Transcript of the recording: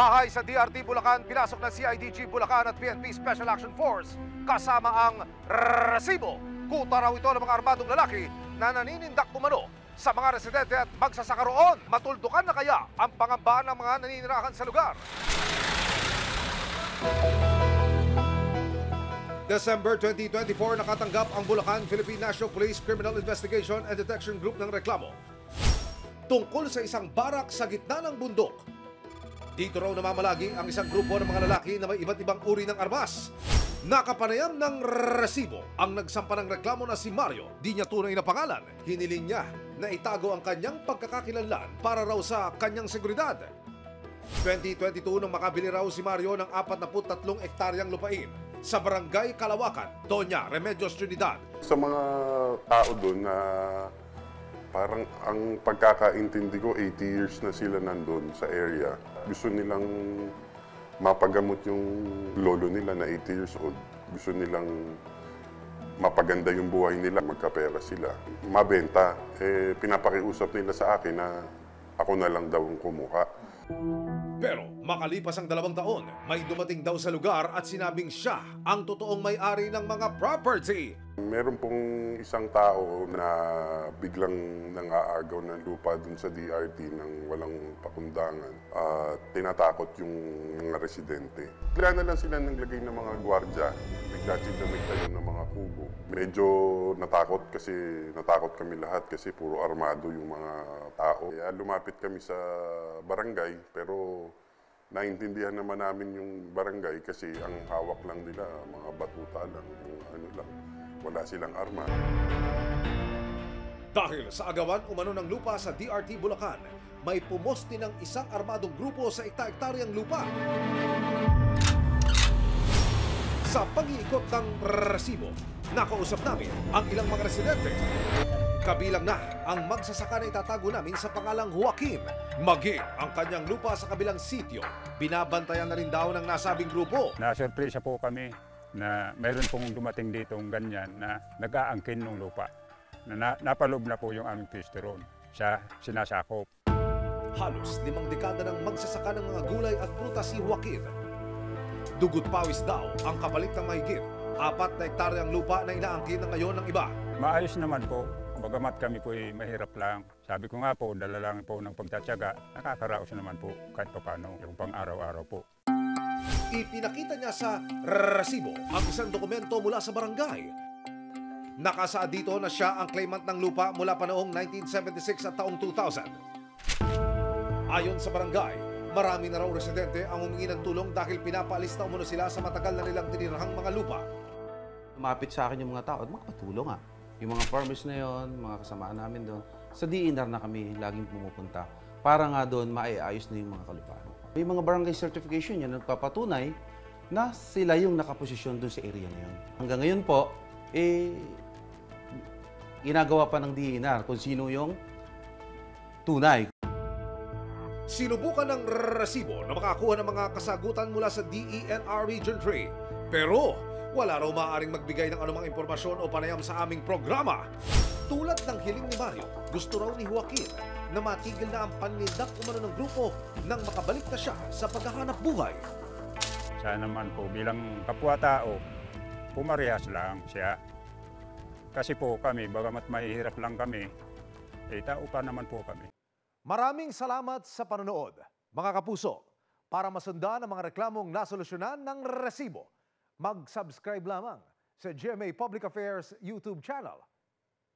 Bahay sa DRT Bulacan, pinasok ng CIDG Bulacan at PNP Special Action Force kasama ang resibo. Kuta raw ito ng mga armadong lalaki na naninindak umano sa mga residente at magsasaka roon. Matuldukan na kaya ang pangamba ng mga naninirahan sa lugar? December 2024, nakatanggap ang Bulacan Philippine National Police Criminal Investigation and Detection Group ng reklamo tungkol sa isang barak sa gitna ng bundok. Dito raw namamalagi ang isang grupo ng mga lalaki na may iba't ibang uri ng armas. Nakapanayam ng resibo ang nagsampa ng reklamo na si Mario. Di niya tunay na pangalan. Hiniling niya na itago ang kanyang pagkakakilanlan para raw sa kanyang seguridad. 2022 nang makabili raw si Mario ng 43 ektaryang lupain sa Barangay Kalawakan, Doña Remedios Trinidad. Sa mga tao doon na parang ang pagkakaintindi ko 80 years na sila nandun sa area. Gusto nilang mapagamot yung lolo nila na 80 years old. Gusto nilang mapaganda yung buhay nila, magkapera sila. Mabenta, pinapakiusap nila sa akin na ako na lang daw ang kumuha. Pero makalipas ang 2 taon, may dumating daw sa lugar at sinabing siya ang totoong may-ari ng mga property. Meron pong isang tao na biglang nang-aagaw ng lupa dun sa DRT nang walang pakundangan. Tinatakot yung mga residente. Bigla na lang sila naglagay ng mga gwardya. Bigla sila nagtayo ng mga kubo. Medyo natakot kasi natakot kami lahat kasi puro armado yung mga tao. Kaya lumapit kami sa barangay pero naintindihan naman namin yung barangay kasi ang hawak lang nila mga batuta lang, yung ano lang. Wala silang arma. Dahil sa agawan umano ng lupa sa DRT Bulacan, may pumoste ng isang armadong grupo sa ekta-ektaryang lupa. Sa pag-iikot ng resibo, nakausap namin ang ilang mga residente. Kabilang na ang magsasaka na itatago namin sa pangalang Joaquin. Maging ang kanyang lupa sa kabilang sityo, binabantayan na rin daw ng nasabing grupo. Nasurpresa po kami na mayroon pong dumating dito ganyan na nag-aangkin ng lupa. Napalob na po yung aming pwesto roon sa sinasakop. Halos 5 dekada ng magsasaka ng mga gulay at prutas si Joaquin. Dugot pawis daw ang kapalit ng mahigit 4 na hektaryang lupa na inaangkin na ngayon ng iba. Maayos naman po. Bagamat kami po mahirap lang. Sabi ko nga po, dala lang po ng pagtatsaga, nakakaraos naman po kahit paano yung pang-araw-araw po. Ipinakita niya sa resibo ang isang dokumento mula sa barangay. Nakasaad dito na siya ang claimant ng lupa mula pa noong 1976 at taong 2000. Ayon sa barangay, marami na raw residente ang humingi ng tulong dahil pinapaalis na umano sila sa matagal na nilang tinirahang mga lupa. Lumapit sa akin yung mga tao at magpatulong nga. Yung mga farmers na yon, mga kasamaan namin doon, sa DNR na kami laging pumupunta para nga doon maiayos na yung mga kalupaan. May mga barangay certification yan nagpapatunay na sila yung nakaposisyon doon sa area na yun. Hanggang ngayon po, ginagawa pa ng DNR kung sino yung tunay. Sinubukan ng resibo na makakuha ng mga kasagutan mula sa DENR Region 3. Pero wala raw maaaring magbigay ng anumang impormasyon o panayam sa aming programa. Tulad ng hiling ni Mario, gusto raw ni Joaquin na matigil na ang panlindak umano ng grupo nang makabalik na siya sa paghahanap buhay. Sana naman po bilang kapwa-tao, pumarehas lang siya. Kasi po kami, bagamat mahihirap lang kami, tao pa naman po kami. Maraming salamat sa panonood, mga kapuso. Para masundan ang mga reklamong nasolusyonan ng resibo, mag-subscribe lamang sa GMA Public Affairs YouTube channel.